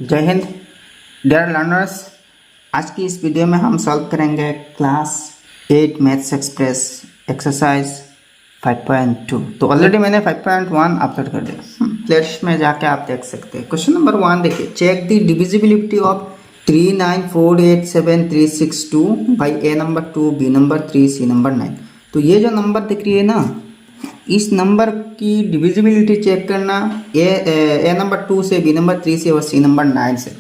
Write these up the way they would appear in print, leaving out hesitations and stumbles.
जय Hind dear learners. आज की इस वीडियो में हम सॉल्व करेंगे क्लास 8 मैथ्स एक्सप्रेस एक्सरसाइज 5.2। तो ऑलरेडी मैंने 5.1 अपलोड कर दिया, प्लेलिस्ट में जाके आप देख सकते हैं। क्वेश्चन नंबर 1 देखिए, check the divisibility of 3948732 by A number 2 B number 3 C number 9। तो ये जो नंबर दिख रही है ना, इस नंबर की डिविजिबिलिटी चेक करना ए नंबर 2 से, बी नंबर 3 से और सी नंबर 9 से।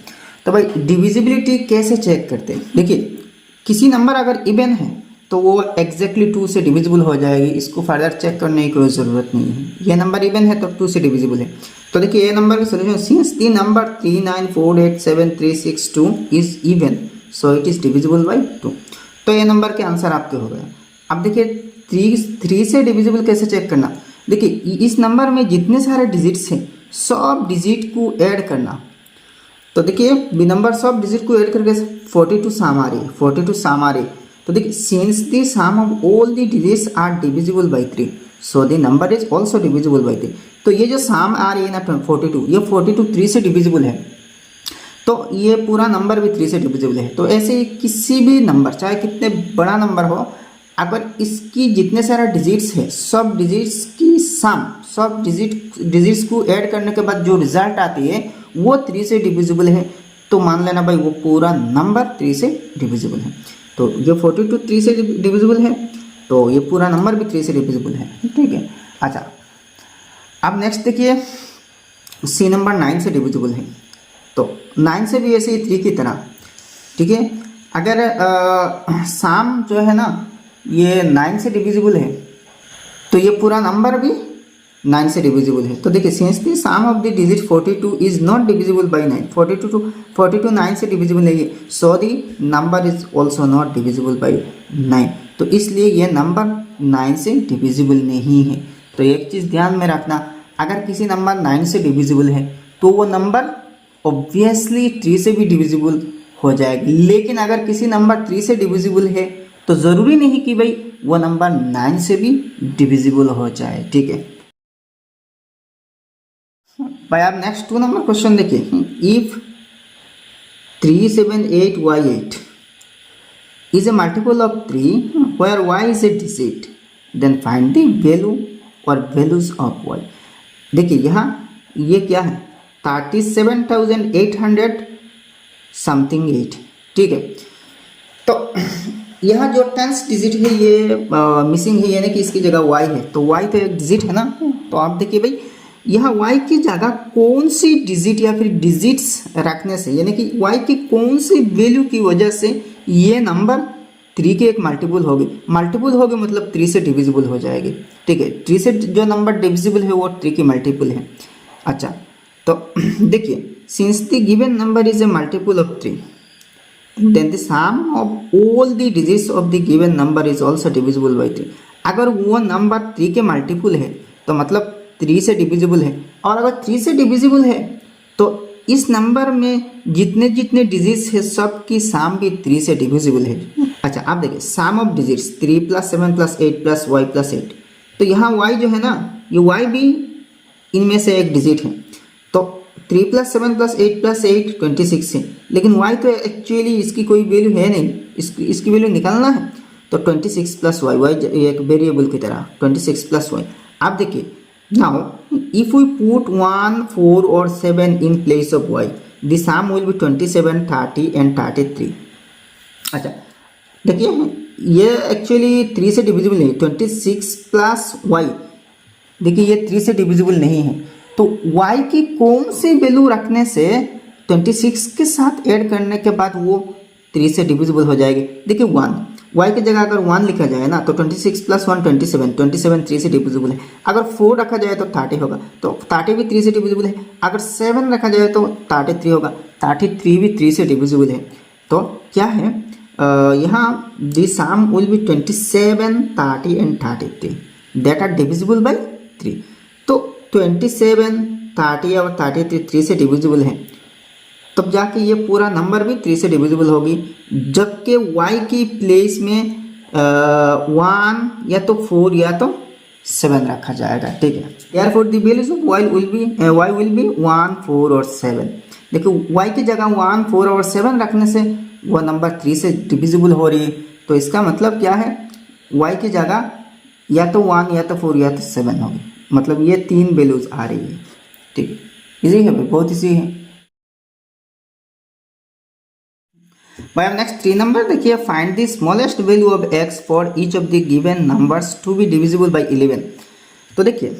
तो भाई डिविजिबिलिटी कैसे चेक करते हैं? देखिए, किसी नंबर अगर इवन है तो वो एग्जैक्टली 2 से डिविजिबल हो जाएगी, इसको फर्दर चेक करने की कोई ज़रूरत नहीं है। ये नंबर इवन है तो 2 से डिविजिबल है। तो देखिए, ये नंबर का solution, since the number 3948732 is even so it is divisible by 2। तो ये नंबर के आंसर आपके हो गए। अब देखिए, 3 से डिविजिबल कैसे चेक करना। देखिए, इस नंबर में जितने सारे डिजिट्स हैं सब डिजिट को ऐड करना। तो देखिए, बी नंबर सब डिजिट को ऐड करके 42 साम आ रही है, 42 साम आ रही। तो देखिए, since the sum of all the digits are divisible by 3 so the number is also divisible by 3। तो ये जो साम आ रही है ना 42, ये 42 3 से डिविजिबल है, तो ये पूरा नंबर भी 3 से डिविजिबल है। तो ऐसे ही किसी भी नंबर, चाहे कितने बड़ा नंबर हो, अगर इसकी जितने सारे डिजिट्स है सब डिजिट्स की सम, सब डिजिट्स को ऐड करने के बाद जो रिजल्ट आती है वो 3 से डिविजिबल है, तो मान लेना भाई वो पूरा नंबर 3 से डिविजिबल है। तो जो 42 3 से डिविजिबल है, तो ये पूरा नंबर भी 3 से डिविजिबल है। ठीक है। अच्छा, अब नेक्स्ट देखिए, सी नंबर 9 से डिविजिबल है। तो 9 से भी ऐसे ही 3 की तरह। ठीक है। अगर साम जो है ना ये 9 से डिविजिबल है, तो ये पूरा नंबर भी 9 से डिविजिबल है। तो देखिए, since the sum of the digit 42 is not divisible by 9, 42 9 से डिविजिबल नहीं है, so the number is also not divisible by 9। तो इसलिए ये नंबर 9 से डिविजिबल नहीं है। तो एक चीज़ ध्यान में रखना, अगर किसी नंबर 9 से डिविजिबल है तो वो नंबर ऑब्वियसली 3 से भी डिविजिबल हो जाएगी। लेकिन अगर किसी नंबर 3 से डिविजिबल है तो ज़रूरी नहीं कि भाई वो नंबर 9 से भी डिविजिबल हो जाए। ठीक है भाई। आप नेक्स्ट 2 नंबर क्वेश्चन देखिए, if 378y8 is a multiple of 3 where y is a digit, then find the value or values of y। देखिए, यहाँ ये क्या है, 37,800 समथिंग 8। ठीक है। तो यहाँ जो 10th डिजिट है ये मिसिंग है, यानी कि इसकी जगह y है। तो y तो एक डिजिट है ना, तो आप देखिए भाई यहाँ y की जगह कौन सी डिजिट या फिर डिजिट्स रखने से, यानी कि y की कौन सी वैल्यू की वजह से ये नंबर 3 के एक मल्टीपल होगी मतलब 3 से डिविजिबल हो जाएगी। ठीक है। 3 से जो नंबर डिविजिबल है वो 3 की मल्टीपल है। अच्छा, तो देखिए, since the given number is a multiple of 3 then the sum of all the digits of the given number is also divisible by 3। अगर वो नंबर 3 के मल्टीपल है तो मतलब 3 से डिविजिबल है, और अगर 3 से डिविजिबल है तो इस नंबर में जितने जितने डिजिट्स है सब की सम भी 3 से डिविजिबल है। अच्छा, आप देखिए, सम ऑफ डिजिट्स 3 + 7 + 8 + y + 8। तो यहाँ y जो है ना, ये y भी इनमें से एक डिजिट है। तो 3 + 7 + 8 + 8 26 है, लेकिन y तो एक्चुअली इसकी कोई वैल्यू है नहीं, इसकी वैल्यू निकालना है। तो 26 + y, y एक वेरिएबल की तरह 26 + y। आप देखिए, नाउ इफ वी पुट 1 4 और 7 in place of y, the sum will be 27 30 and 33। अच्छा, देखिए, ये एक्चुअली 3 से डिविजिबल नहीं, 26 + y, देखिए ये 3 से डिविजिबल नहीं है। तो y की कौन सी वैल्यू रखने से 26 के साथ ऐड करने के बाद वो 3 से डिविजिबल हो जाएगी। देखिए, 1, y की जगह अगर 1 लिखा जाए ना तो 26 + 1 27 3 से डिविजिबल है। अगर 4 रखा जाए तो 30 होगा, तो 30 भी 3 से डिविजिबल है। अगर 7 रखा जाए तो 33 होगा, 33 भी 3 से डिविजिबल है। तो क्या है, यहाँ the sum will be 27 30 and 33 that are divisible by 3। तो 27 30 और 33 3 से डिविजिबल है, तब जाके ये पूरा नंबर भी 3 से डिविजिबल होगी। जबकि y की प्लेस में 1 या तो 4 या तो 7 रखा जाएगा। ठीक है। Therefore the values of y will be 1 4 और 7। देखो y की जगह 1, 4 और 7 रखने से वो नंबर 3 से डिविजिबल हो रही है। तो इसका मतलब क्या है, y की जगह या तो 1 या तो 4 या तो 7 होगी, मतलब ये 3 वैल्यूज आ रही है। ठीक है, इजी है भाई, बहुत इजी है भाई। अब नेक्स्ट 3 नंबर देखिए, find the smallest value of x for each of the given numbers to be divisible by 11। तो देखिए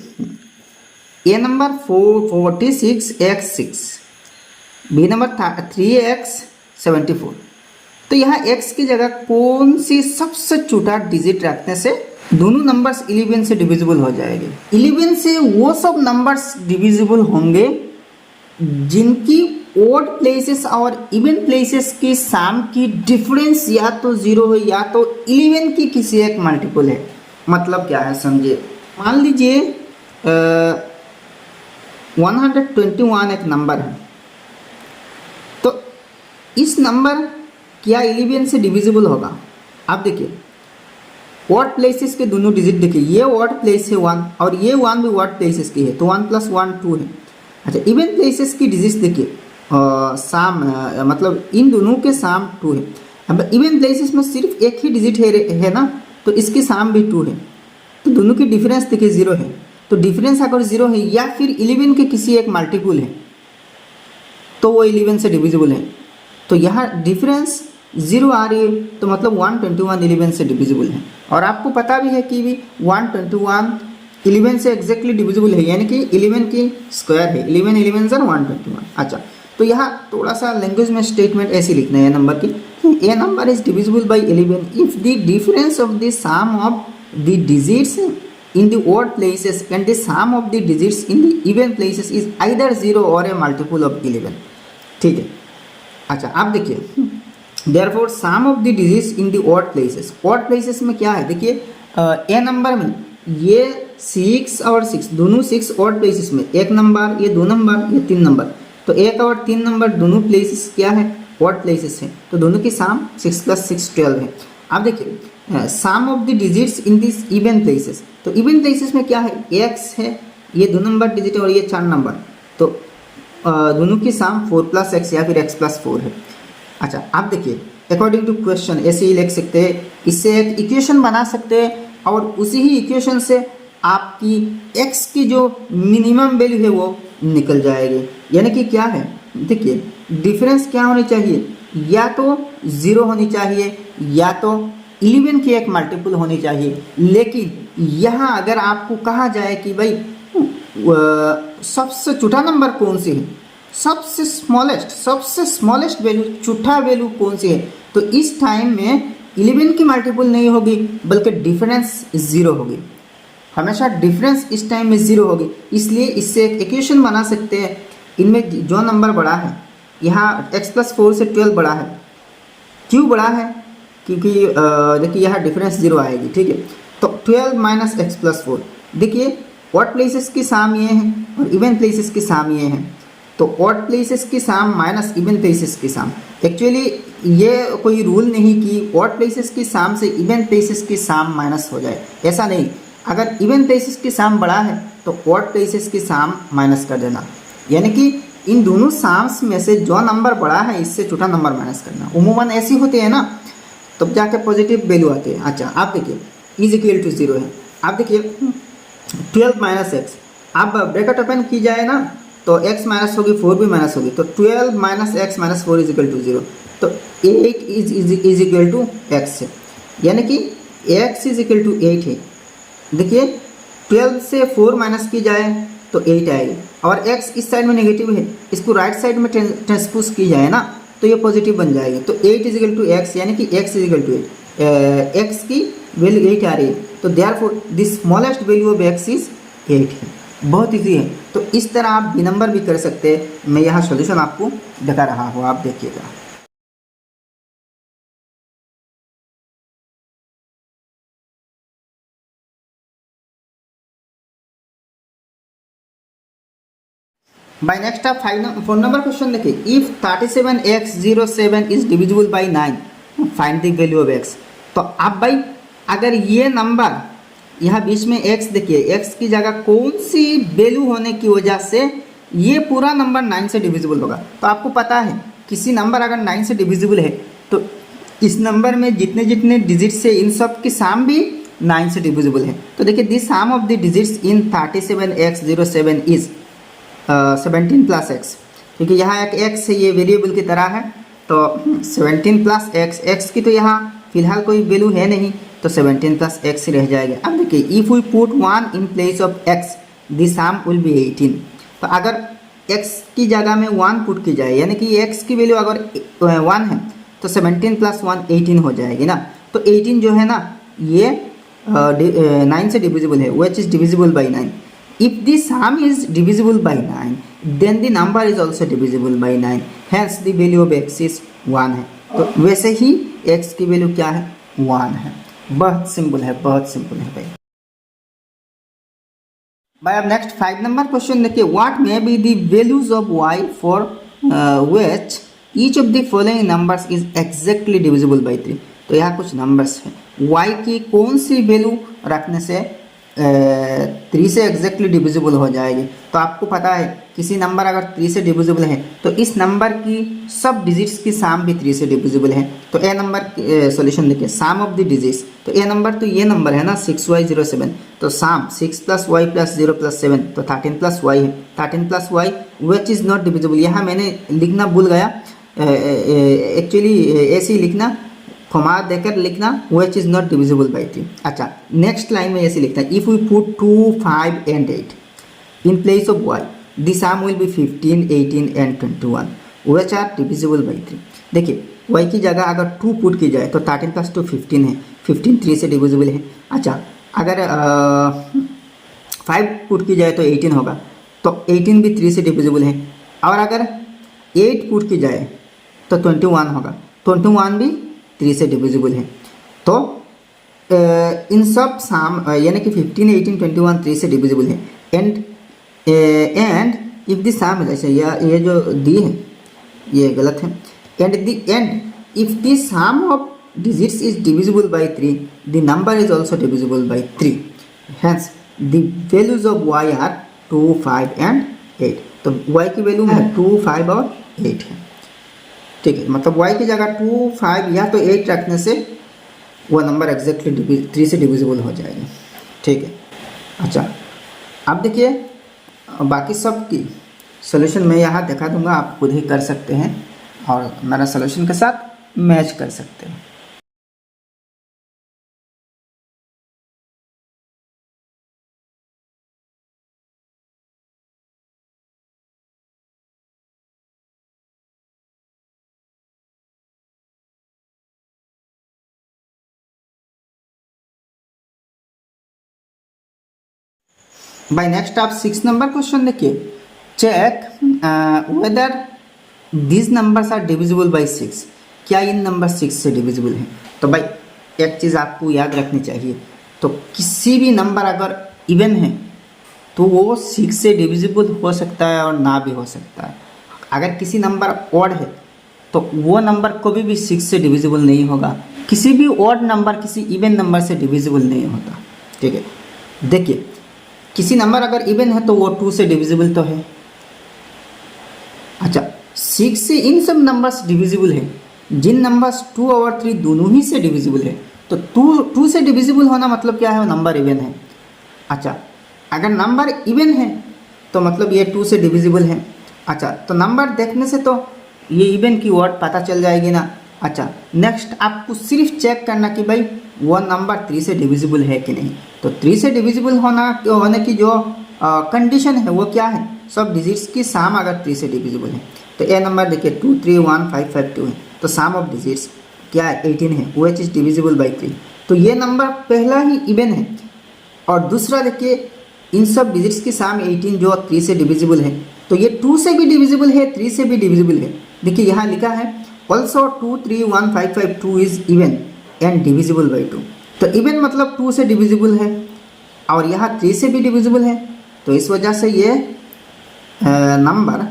a number 46x6, B number 3x74। तो यहाँ x की जगह कौन सी सबसे छोटा डिजिट रखने से दोनों नंबर्स 11 से डिविजिबल हो जाएंगे। 11 से वो सब नंबर्स डिविजिबल होंगे जिनकी ओड प्लेसेस और इवन प्लेसेस की सम की डिफरेंस या तो 0 है या तो 11 की किसी एक मल्टीपल है। मतलब क्या है समझिए, मान लीजिए 121 एक नंबर है, तो इस नंबर क्या 11 से डिविजिबल होगा। आप देखिए ऑड प्लेसेस के दोनों डिजिट देखिए, ये ऑड प्लेस है 1 और ये 1 भी ऑड प्लेसेस की है, तो 1 + 1 2 है। अच्छा इवन प्लेसेस की डिजिट देखिए, साम मतलब इन दोनों के साम 2 है। अब इवन प्लेसेस में सिर्फ एक ही डिजिट है ना, तो इसकी साम भी 2 है, तो दोनों की डिफरेंस देखिए 0 है। तो डिफरेंस अगर 0 है या फिर 11 के किसी एक मल्टीपल है तो वो 11 से डिविजिबल है। तो यहाँ डिफरेंस 0 आ रही है, तो मतलब 121 11 से डिविजिबल है। और आपको पता भी है कि भी 121 11 से एग्जैक्टली डिविजिबल है, यानी कि 11 की स्क्वायर है, 11 11 सर 121। अच्छा तो यहाँ थोड़ा सा लैंग्वेज में स्टेटमेंट ऐसी लिखना है नंबर की, a number is divisible by 11 if the difference of the sum of the digits in the odd places and the sum of the digits in the even places is either 0 or a multiple of 11। ठीक है, अच्छा आप देखिए therefore sum of the digits in the odd places में क्या है, देखिए a number में ये 6 और 6 दोनों 6 ऑड प्लेसेस में, एक नंबर ये 2 नंबर ये 3 नंबर, तो 1 और 3 नंबर दोनों प्लेसेस क्या है ऑड प्लेसेस है, तो दोनों की सम 6 + 6 12 है। आप देखिए sum of the digits in this even places, तो इवन प्लेसेस में क्या है, x है, ये 2 नंबर डिजिट और ये 4 नंबर, तो दोनों की सम 4 + x या फिर x + 4 है। अच्छा आप देखिए अकॉर्डिंग टू क्वेश्चन ऐसे ही लिख सकते हैं, इससे एक इक्वेशन बना सकते हैं और उसी ही इक्वेशन से आपकी x की जो मिनिमम वैल्यू है वो निकल जाएगी। यानी कि क्या है, देखिए डिफरेंस क्या होनी चाहिए, या तो 0 होनी चाहिए या तो 11 की एक मल्टीपल होनी चाहिए। लेकिन यहाँ अगर आपको कहा जाए कि भाई सबसे छोटा नंबर कौन सी है, सबसे स्मॉलेस्ट वैल्यू छोटा वैल्यू कौन सी है, तो इस टाइम में 11 की मल्टीपल नहीं होगी बल्कि डिफरेंस 0 होगी। हमेशा डिफरेंस इस टाइम में 0 होगी, इसलिए इससे एक इक्वेशन बना सकते हैं। इनमें जो नंबर बड़ा है, यहाँ x + 4 से 12 बड़ा है, क्यों बड़ा है, क्योंकि देखिए यहाँ डिफरेंस 0 आएगी। ठीक है, तो 12 - x + 4, देखिए ऑड प्लेसेस की सम ये है और इवन प्लेसेस की सम ये है, तो ऑड प्लेसेस की सम माइनस इवन प्लेसेस की सम। एक्चुअली ये कोई रूल नहीं कि ऑड प्लेसेस की सम से इवन प्लेसेस की सम माइनस हो जाए, ऐसा नहीं। अगर इवन प्लेसेस की सम बड़ा है तो ऑड प्लेसेस की सम माइनस कर देना, यानी कि इन दोनों सम्स में से जो नंबर बड़ा है इससे छोटा नंबर माइनस करना। उमूमन ऐसी होते हैं ना, तब जाके पॉजिटिव वैल्यू आती है। अच्छा आप देखिए = 0 है, आप देखिए 12 - x, अब ब्रैकेट ओपन की जाए ना तो x माइनस होगी 4 भी माइनस होगी, तो 12 - x - 4 = 0, तो 8 = x है, यानी कि x = 8 है। देखिए 12 से 4 माइनस की जाए तो 8 आएगी, और x इस साइड में नेगेटिव है, इसको राइट साइड में ट्रांसपोज की जाए ना तो ये पॉजिटिव बन जाएगी, तो 8 = x, यानी कि x = 8, x की वैल्यू 8 आ रही है, तो therefore the smallest value of x is 8 है। बहुत इजी है, तो इस तरह आप बी नंबर भी कर सकते हैं। मैं यहाँ सॉल्यूशन आपको दिखा रहा हूँ, आप देखिएगा। बाय नेक्स्ट आप 4 नंबर क्वेश्चन देखिए, if 37x07 is divisible by 9 find the value of x। तो अब भाई अगर ये नंबर यहाँ बीच में x देखिए, x की जगह कौन सी वैल्यू होने की वजह से ये पूरा नंबर 9 से डिविजिबल होगा। तो आपको पता है किसी नंबर अगर 9 से डिविजिबल है तो इस नंबर में जितने जितने डिजिट्स है इन सब की साम भी 9 से डिविजिबल है। तो देखिए the sum of the digits in 37x07 is 17 plus x, क्योंकि यहाँ एक एक्स है, ये वेरिएबल की तरह है। तो 17 प्लस एक्स, एक्स की तो यहाँ फिलहाल कोई वैल्यू है नहीं, तो 17 प्लस एक्स रह जाएगा। अब देखिए if we put 1 in place of x the sum will be 18। तो अगर x की जगह में 1 पुट की जाए, यानी कि x की वैल्यू अगर 1 है तो 17 प्लस 1 18 हो जाएगी ना। तो 18 जो है ना ये 9 से डिविजिबल है, which is divisible by 9। If the sum is divisible by 9, then the number is also divisible by 9, hence the value of x is 1 है। तो वैसे ही x की वैल्यू क्या है, 1 है। बहुत सिंपल है, बहुत सिंपल है भाई। भाई अब नेक्स्ट 5 नंबर क्वेश्चन देखिए, what may be the values of y for which each of the following numbers is exactly divisible by 3। तो यहाँ कुछ नंबर्स हैं, y की कौन सी वैल्यू रखने से 3 से एग्जैक्टली डिविजिबल हो जाएगी। तो आपको पता है किसी नंबर अगर 3 से डिविजिबल है तो इस नंबर की सब डिजिट्स की साम भी 3 से डिविजिबल है। तो ए नंबर सॉल्यूशन देखिए, साम ऑफ द डिजिट्स, तो ए नंबर तो ये नंबर है ना 6y07, तो साम 6 प्लस वाई प्लस 0 प्लस 7, तो 13 प्लस वाई है। 13 plus y which is not divisible, यहाँ मैंने लिखना भूल गया, एक्चुअली ऐसे ही लिखना, कॉमा देकर लिखना which is not divisible by 3। अच्छा नेक्स्ट लाइन में ऐसे लिखना है, if we put 2, 5 and 8 in place of y the sum will be 15, 18 and 21 which are divisible by 3। देखिए y की जगह अगर 2 पुट की जाए तो 13 प्लस 2 15 है, 15 3 से डिविजिबल है। अच्छा अगर 5 पुट की जाए तो 18 होगा, तो 18 भी 3 से डिविजिबल है। और अगर 8 पुट की जाए तो 21 होगा, 21 भी 3 से डिविजिबल है। तो इन सब साम यानी कि 15, 18, 21 3 से डिविजिबल है। एंड इफ द सम, अच्छा ये जो दी है ये गलत है। And the end if the sum of digits is divisible by 3 the number is also divisible by 3, hence the values of y are 2, 5 and 8। तो y की वैल्यू है 2, 5 और 8 है। ठीक है, मतलब y की जगह 2, 5 या तो 8 रखने से वो नंबर एग्जैक्टली 3 से डिविजिबल हो जाएगी। ठीक है, अच्छा अब देखिए बाकी सब की सॉल्यूशन मैं यहाँ दिखा दूंगा, आप खुद ही कर सकते हैं और मेरा सॉल्यूशन के साथ मैच कर सकते हैं। बाय नेक्स्ट आप 6 नंबर क्वेश्चन देखिए, check whether these numbers are divisible by 6। क्या इन नंबर 6 से डिविजिबल हैं। तो भाई एक चीज़ आपको याद रखनी चाहिए, तो किसी भी नंबर अगर इवन है तो वो 6 से डिविजिबल हो सकता है और ना भी हो सकता है। अगर किसी नंबर ऑड है तो वो नंबर कभी भी 6 से डिविजिबल नहीं होगा। किसी भी ऑड नंबर किसी इवन नंबर से डिविजिबल नहीं होता। ठीक है, देखिए किसी नंबर अगर इवन है तो वो 2 से डिविजिबल तो है। अच्छा 6 से इन सब नंबर्स डिविजिबल है, जिन नंबर्स 2 और 3 दोनों ही से डिविजिबल है। तो 2 से डिविजिबल होना मतलब क्या है, नंबर इवन है। अच्छा अगर नंबर इवन है तो मतलब ये 2 से डिविजिबल है। अच्छा तो नंबर देखने से तो ये इवन की वर्ड पता चल जाएगी ना। अच्छा नेक्स्ट आपको सिर्फ चेक करना कि भाई वो नंबर 3 से डिविजिबल है कि नहीं। तो 3 से डिविजिबल होने की जो कंडीशन है वो क्या है, सब डिजिट्स की साम अगर 3 से डिविजिबल है। तो ए नंबर देखिए 2, 3, 1, 5, 5, 2 है, तो साम ऑफ डिजिट्स क्या है 18 है, वो चीज़ डिविजिबल बाई 3। तो ये नंबर पहला ही इवन है। और दूसरा देखिए इन सब डिजिट्स की साम 18 जो 3 से डिविजिबल है, तो ये 2 से भी डिविजिबल है, 3 से भी डिविजिबल है। देखिए यहाँ लिखा है also 2, 3, 1, 5, 5, 2 is even and divisible by 2। तो इवन मतलब 2 से डिविजिबल है और यहाँ 3 से भी डिविजिबल है, तो इस वजह से ये नंबर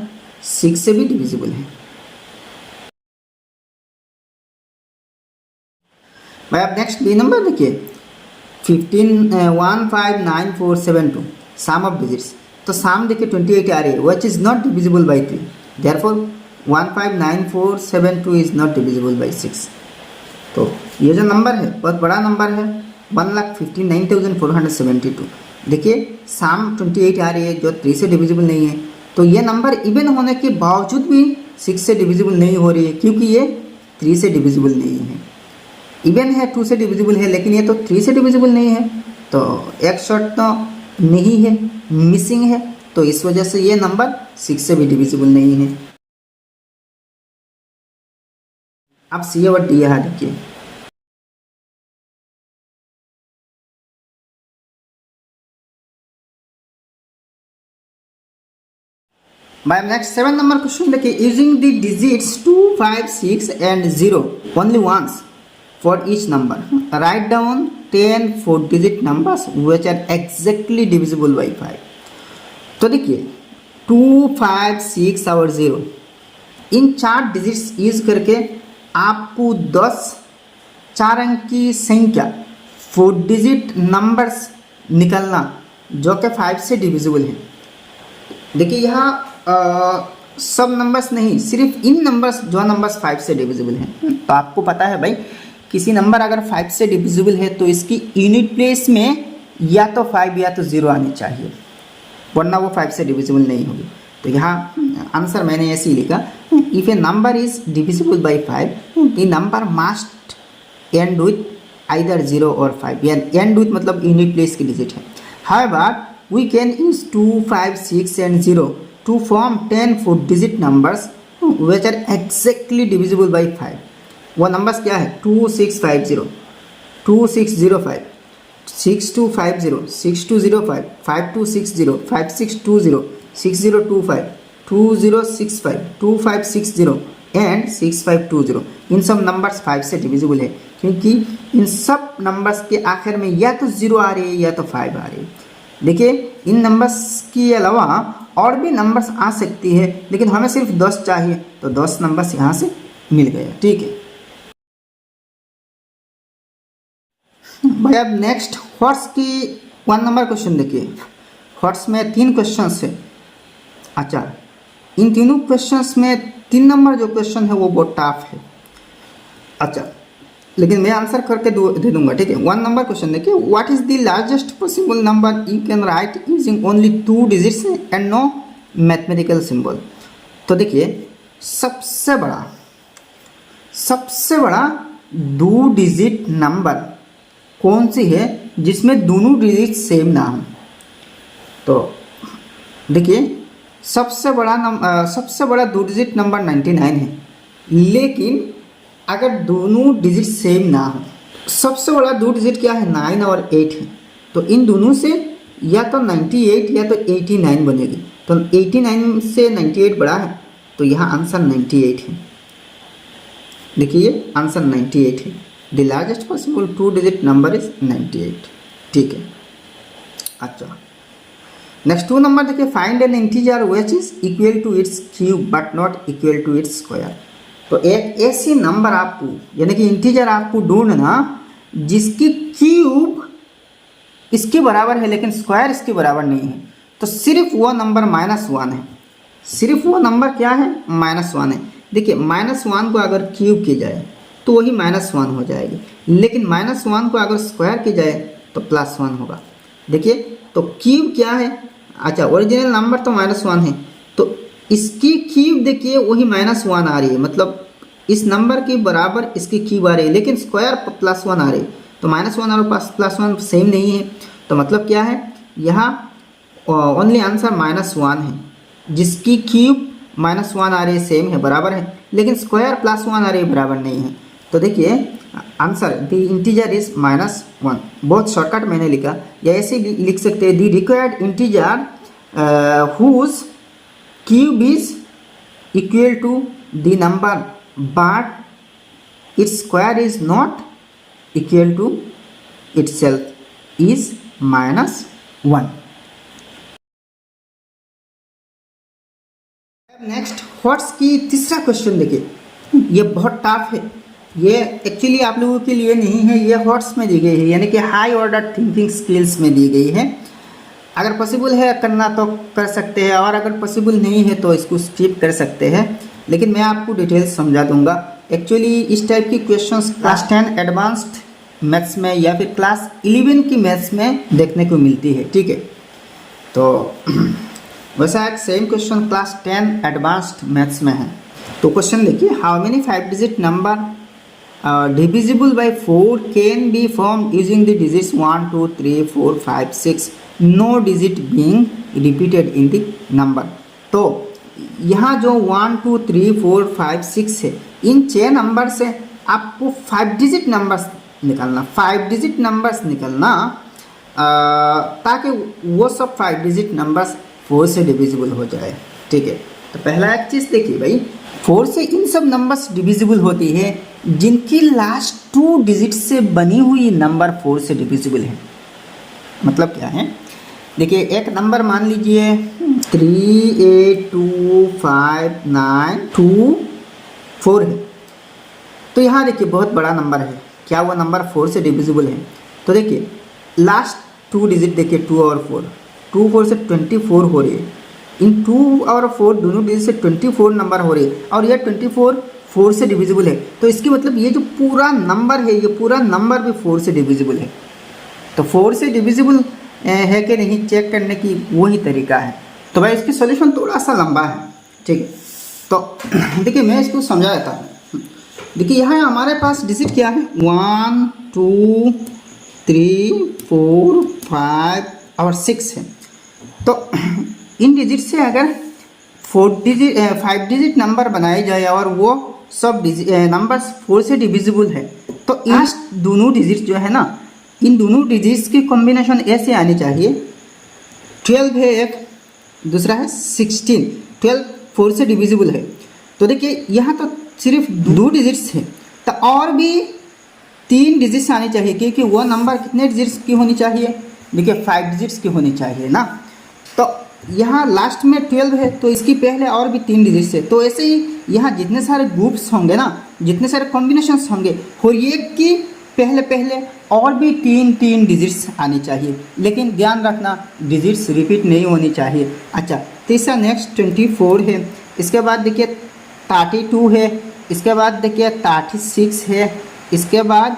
6 से भी डिविजिबल है। भाई अब नेक्स्ट बी नंबर देखिए 15, 1, 5, 9, 4, 7, 2 सम ऑफ डिजिट्स। तो साम देखिए 28 आ रही है, विच is not divisible by 3, therefore 159472 is not divisible by 6। तो ये जो नंबर है बहुत बड़ा नंबर है, 1,59,472। देखिए साम 28 आ रही है जो 3 से डिविजिबल नहीं है, तो ये नंबर इवन होने के बावजूद भी 6 से डिविजिबल नहीं हो रही है, क्योंकि ये 3 से डिविजिबल नहीं है। इवन है 2 से डिविजिबल है, लेकिन ये तो 3 से डिविजिबल नहीं है, तो एक शॉर्ट तो नहीं है, मिसिंग है, तो इस वजह से ये नंबर 6 से भी डिविजिबल नहीं है। अब सी और डी यहाँ देखिए, बाय नेक्स्ट 7 नंबर क्वेश्चन देखिए, using the digits 2, 5, 6 and 0 only once for each number, write down 10 4-digit numbers which are exactly divisible by 5। तो देखिए 2, 5, 6 और 0 इन 4 डिजिट्स यूज करके आपको 10 4 अंक की संख्या 4-digit नंबर्स निकलना जो कि 5 से डिविजिबल है। देखिए यहाँ सब नंबर्स नहीं, सिर्फ इन नंबर्स जो नंबर्स 5 से डिविजिबल हैं। तो आपको पता है भाई, किसी नंबर अगर 5 से डिविजिबल है तो इसकी यूनिट प्लेस में या तो 5 या तो 0 आनी चाहिए, वरना वो 5 से डिविजिबल नहीं होगी। तो यहाँ आंसर मैंने ऐसे ही लिखा, if a number is divisible by 5 the number must end with either 0 और 5, या एंड विथ मतलब यूनिट प्लेस की डिजिट है। However we can use 2, 5, 6 and 0 to form 10 4-digit numbers which are exactly divisible by 5। वो numbers क्या है, 2650, 2605, 6250, 6205, 5260, 5620, 6025, 2065, 2560 and 6520। इन सब numbers 5 से डिविजिबल है, क्योंकि इन सब नंबर्स के आखिर में या तो 0 आ रही है या तो 5 आ रही है। देखिए इन नंबर्स के अलावा और भी नंबर्स आ सकती है, लेकिन हमें सिर्फ 10 चाहिए, तो 10 नंबर्स यहाँ से मिल गए। ठीक है भाई, अब नेक्स्ट हॉर्स की 1 नंबर क्वेश्चन देखिए। हॉर्स में 3 क्वेश्चंस है। अच्छा, इन तीनों क्वेश्चंस में 3 नंबर जो क्वेश्चन है वो बहुत टफ है। अच्छा, लेकिन मैं आंसर करके दे दूंगा। ठीक है, 1 नंबर क्वेश्चन देखिए, what is the largest possible number you can write using only 2 digits and no mathematical symbol. तो देखिए सबसे बड़ा 2 डिजिट नंबर कौन सी है जिसमें दोनों डिजिट सेम ना हो। तो देखिए सबसे बड़ा 2 डिजिट नंबर 99 है, लेकिन अगर दोनों डिजिट सेम ना हो, सबसे बड़ा 2 डिजिट क्या है, 9 और 8 है, तो इन दोनों से या तो 98 या तो 89 बनेगी। तो 89 से 98 बड़ा है, तो यहाँ आंसर 98 है। देखिए आंसर 98 है। The largest possible 2 digit number is 98। ठीक है। अच्छा, नेक्स्ट 2 नंबर देखिए, find an integer which is equal to its cube but not equal to its square. तो एक ऐसी नंबर आपको, यानी कि इंटीजर आपको ढूंढना जिसकी क्यूब इसके बराबर है लेकिन स्क्वायर इसके बराबर नहीं है। तो सिर्फ वो नंबर -1 है, सिर्फ वो नंबर क्या है, -1 है। देखिए -1 को अगर क्यूब की जाए तो वही -1 हो जाएगी, लेकिन -1 को अगर स्क्वायर की जाए तो +1 होगा। देखिए तो क्यूब क्या है, अच्छा ओरिजिनल नंबर तो -1 है, तो इसकी क्यूब देखिए वही -1 आ रही है, मतलब इस नंबर के बराबर इसकी क्यूब आ रही है, लेकिन स्क्वायर +1 आ रही है। तो -1 और +1 सेम नहीं है, तो मतलब क्या है, यहाँ ओनली आंसर -1 है, जिसकी क्यूब -1 आ रही है, सेम है, बराबर है, लेकिन स्क्वायर +1 आ रही है, बराबर नहीं है। तो देखिए आंसर द इंटीजर इज -1। बहुत शॉर्टकट मैंने लिखा, या ऐसे लिख सकते हैं, the required integer whose cube is equal to the number but its square is not equal to itself is -1। Next HOTS की तीसरा क्वेश्चन देखिए, ये बहुत टफ है, ये एक्चुअली आप लोगों के लिए नहीं है, ये हॉट्स में दी गई है, यानी कि हाई ऑर्डर थिंकिंग स्किल्स में दी गई है। अगर पॉसिबल है करना तो कर सकते हैं, और अगर पॉसिबल नहीं है तो इसको स्किप कर सकते हैं, लेकिन मैं आपको डिटेल्स समझा दूंगा। एक्चुअली इस टाइप की क्वेश्चंस क्लास 10 एडवांस्ड मैथ्स में या फिर क्लास 11 की मैथ्स में देखने को मिलती है, ठीक है। तो वैसा एक same question class 10 advanced maths में है। तो क्वेश्चन देखिए, how many 5 digit number divisible by 4 can be formed using the digits 1 2 3 4 5 6, no digit being repeated in the number। तो यहाँ जो 1 2 3 4 5 6 है, इन 6 नंबर से आपको 5 डिजिट नंबर्स निकालना, 5 डिजिट नंबर्स निकालना, ताकि वो सब 5 डिजिट नंबर्स 4 से डिविजिबल हो जाए, ठीक है। तो पहला एक चीज़ देखिए भाई, 4 से इन सब नंबर्स डिविजिबल होती है जिनकी लास्ट 2 डिजिट से बनी हुई नंबर 4 से डिविजिबल है। मतलब क्या है, देखिए एक नंबर मान लीजिए 3825924 है। तो यहाँ देखिए बहुत बड़ा नंबर है, क्या वो नंबर 4 से डिविजिबल है? तो देखिए लास्ट 2 डिजिट देखिए 2 और 4, 2 4 से 24 हो रही है। इन 2 और 4 दोनों डिजिट से 24 नंबर हो रही है, और यह 24 4 से डिविजिबल है। तो इसकी मतलब ये जो पूरा नंबर है, ये पूरा नंबर भी 4 से डिविजिबल है। तो 4 से डिविजिबल है कि नहीं चेक करने की वही तरीका है। तो भाई इसकी सॉल्यूशन थोड़ा सा लंबा है, ठीक है। तो देखिए मैं इसको समझा देता हूँ। देखिए यहाँ हमारे पास डिजिट क्या है, 1 2 3 4 5 और 6 है। तो इन डिजिट से अगर 5 डिजिट नंबर बनाए जाए और वो सब नंबर्स 4 से डिविजिबल है, तो इन दोनों डिजिट जो है ना, इन दोनों डिजिट्स की कॉम्बिनेशन ऐसे आनी चाहिए। 12 है एक, दूसरा है 16, 12 4 से डिविजिबल है। तो देखिए यहाँ तो सिर्फ 2 डिजिट्स है, तो और भी 3 डिजिट्स आनी चाहिए, क्योंकि वो नंबर कितने डिजिट्स की होनी चाहिए, देखिए 5 डिजिट्स की होनी चाहिए ना। तो यहाँ लास्ट में 12 है, तो इसकी पहले और भी 3 डिजिट्स है। तो ऐसे ही यहाँ जितने सारे ग्रुप्स होंगे ना, जितने सारे कॉम्बिनेशंस होंगे, हर एक की पहले पहले और भी 3 डिजिट्स आनी चाहिए। लेकिन ध्यान रखना डिजिट्स रिपीट नहीं होनी चाहिए। अच्छा, तीसरा नेक्स्ट 24 है, इसके बाद देखिए 32 है, इसके बाद देखिए 36 है, इसके बाद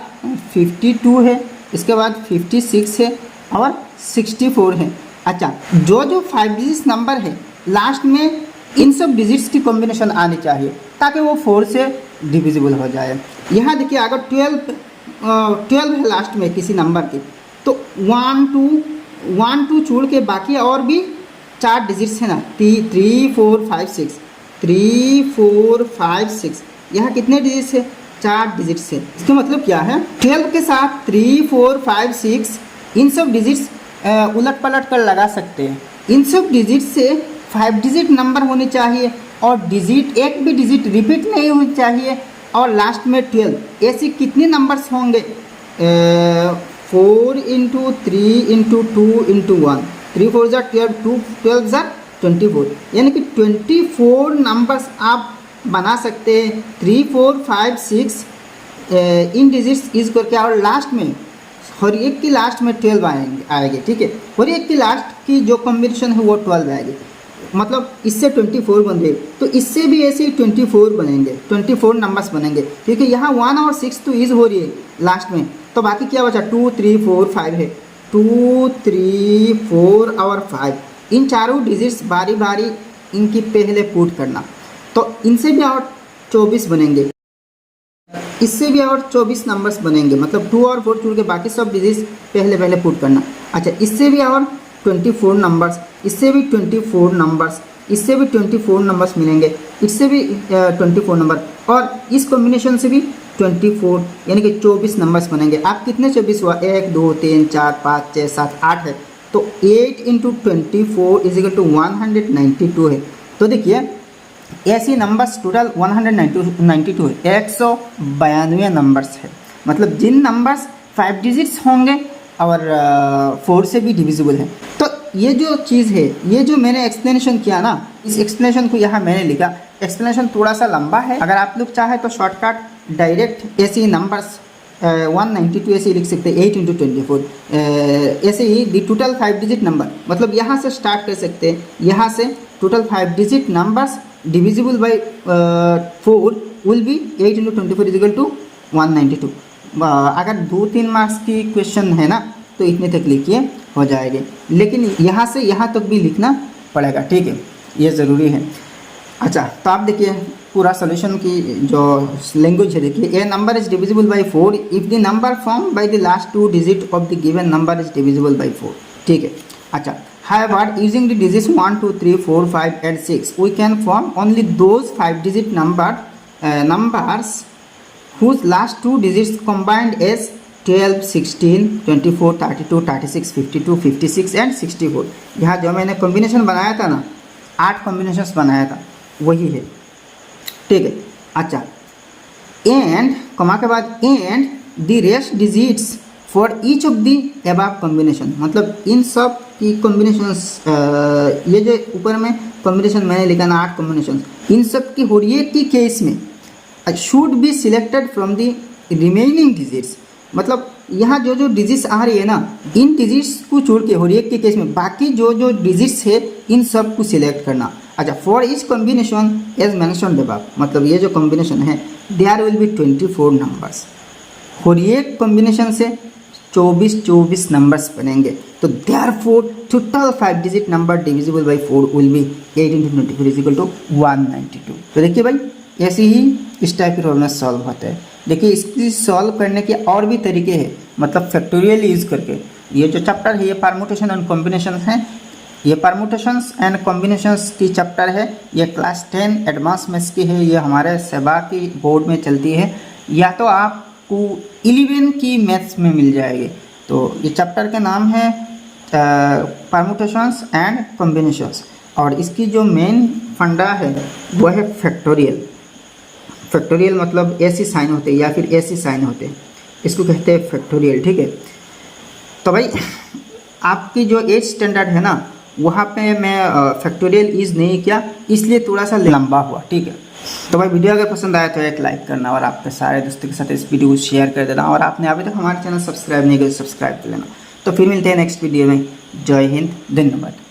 52 है, इसके बाद 56 है और 64 है। अच्छा, जो 5 डिजिट्स नंबर है लास्ट में इन सब डिजिट्स की कॉम्बिनेशन आनी चाहिए, ताकि वो 4 से डिविजिबल हो जाए। यहाँ देखिए अगर 12 है लास्ट में किसी नंबर की, तो 1 2 छोड़ के बाकी और भी 4 डिजिट्स है ना, 3 4 5 6, 3 4 5 6, यहाँ कितने डिजिट्स है, 4 डिजिट्स है। इसका मतलब क्या है, 12 के साथ 3 4 5 6 इन सब डिजिट्स उलट पलट कर लगा सकते हैं। इन सब डिजिट से 5 डिजिट नंबर होनी चाहिए, और डिजिट एक भी डिजिट रिपीट नहीं होनी चाहिए, और लास्ट में 12। ऐसी कितने नंबर्स होंगे, 4 × 3 × 2 × 1, 3 4 ज़ा 12, 2 12 ज़ा 24, यानी कि 24 नंबर्स आप बना सकते हैं। 3 4 5 6 इन डिजिट्स यूज करके, और लास्ट में हर एक की लास्ट में 12 आएंगे, ठीक है। हर एक की लास्ट की जो कॉम्बिनेशन है वो 12 आएगी, मतलब इससे 24 बन गए। तो इससे भी ऐसे ही 24 बनेंगे, 24 नंबर्स बनेंगे, क्योंकि यहाँ 1 और 6 तो यूज़ हो रही है लास्ट में। तो बाकी क्या बचा, 2 3 4 5 है, 2 3 4 और 5, इन चारों डिजिट्स बारी बारी इनकी पहले पुट करना। तो इनसे भी और 24 बनेंगे, इससे भी और 24 नंबर्स बनेंगे, मतलब 2 और 4 छोड़ के बाकी सब डिजिट्स पहले पहले पुट करना। अच्छा, इससे भी और 24 नंबर्स, इससे भी 24 नंबर्स, इससे भी 24 नंबर्स मिलेंगे, इससे भी 24 नंबर, और इस कॉम्बिनेशन से भी 24, यानी कि 24 नंबर्स बनेंगे। आप कितने 24 हुआ, 1 2 3 4 5 6 7 8 है, तो 8 × 24 = 192 है। तो देखिए ऐसे नंबर्स टोटल 192 है, 192 नंबर्स है। मतलब जिन नंबर्स 5 डिजिट्स होंगे और 4 से भी डिविजिबल है। तो ये जो चीज़ है, ये जो मैंने एक्सप्लेनेशन किया ना, इस एक्सप्लेनेशन को यहाँ मैंने लिखा। एक्सप्लेनेशन थोड़ा सा लंबा है, अगर आप लोग चाहे तो शॉर्टकट डायरेक्ट ऐसे नंबर्स 192 ऐसे ही लिख सकते हैं 8 इंटू 24। ऐसे ही दी टोटल 5 डिजिट नंबर, मतलब यहाँ से स्टार्ट कर सकते हैं, यहाँ से total 5 digit numbers divisible by 4 will be 8 into 24 is equal to 192। अगर 2-3 मार्क्स की क्वेश्चन है ना तो इतने तक लिखिए हो जाएंगे, लेकिन यहाँ से यहाँ तक भी लिखना पड़ेगा, ठीक है, ये ज़रूरी है। अच्छा, तो आप देखिए पूरा सोल्यूशन की जो लैंग्वेज है, देखिए a number is divisible by 4 if the number form by the last 2 digit of the given number is divisible by 4, ठीक है। अच्छा, however using the digits 1 2 3 4 5 and 6 we can form only those 5 digit numbers whose last 2 digits combined as 12 16 24 32 36 52 56 and 64। यहाँ जो मैंने combination बनाया था ना, 8 combinations बनाया था वही है, ठीक है। अच्छा, एंड कॉमा के बाद and the rest digits for each of the above combination, मतलब इन सब की कॉम्बिनेशंस, ये जो ऊपर में कॉम्बिनेशन मैंने लिखा ना 8 कॉम्बिनेशन, इन सब की हर की केस में should be selected from the remaining digits, मतलब यहाँ जो जो डिजिट्स आ रही है ना, इन डिजिट्स को छोड़ के हर एक के केस में बाकी जो जो डिजिट्स है इन सब को सिलेक्ट करना। अच्छा, for each combination as mentioned above, मतलब ये जो कॉम्बिनेशन है देयर विल बी 24 नंबर्स, हर एक कॉम्बिनेशन से 24 नंबर्स बनेंगे, तो therefore total 5 digit number divisible by 4 will be 8 into 24 is equal to 192। तो देखिए भाई, ऐसे ही इस टाइप के प्रॉब्लम सॉल्व होते हैं। देखिए इसकी सॉल्व करने के और भी तरीके हैं, मतलब फैक्टोरियल यूज़ करके। ये जो चैप्टर है ये परम्यूटेशन एंड कॉम्बिनेशन है, ये परम्यूटेशंस एंड कॉम्बिनेशंस की चैप्टर है, ये क्लास 10 एडवांस मैथ्स की है, ये हमारे सेबा की बोर्ड में चलती है, या तो आपको 11 की मैथ्स में मिल जाएगी। तो ये चैप्टर का नाम है परम्यूटेशंस एंड कॉम्बिनेशंस, और इसकी जो मेन फंडा है वो है फैक्टोरियल। फैक्टोरियल मतलब ऐसी साइन होते हैं या फिर ऐसी साइन होते हैं, इसको कहते हैं फैक्टोरियल, ठीक है। तो भाई आपकी जो 8th स्टैंडर्ड है ना, वहाँ पे मैं फैक्टोरियल यूज़ नहीं किया, इसलिए थोड़ा सा लंबा हुआ, ठीक है। तो भाई वीडियो अगर पसंद आया तो एक लाइक करना और आपके सारे दोस्तों के साथ इस वीडियो को शेयर कर देना, और आपने अभी तक हमारे चैनल सब्सक्राइब नहीं किया तो सब्सक्राइब कर लेना। तो फिर मिलते हैं नेक्स्ट वीडियो में। जय हिंद, धन्यवाद।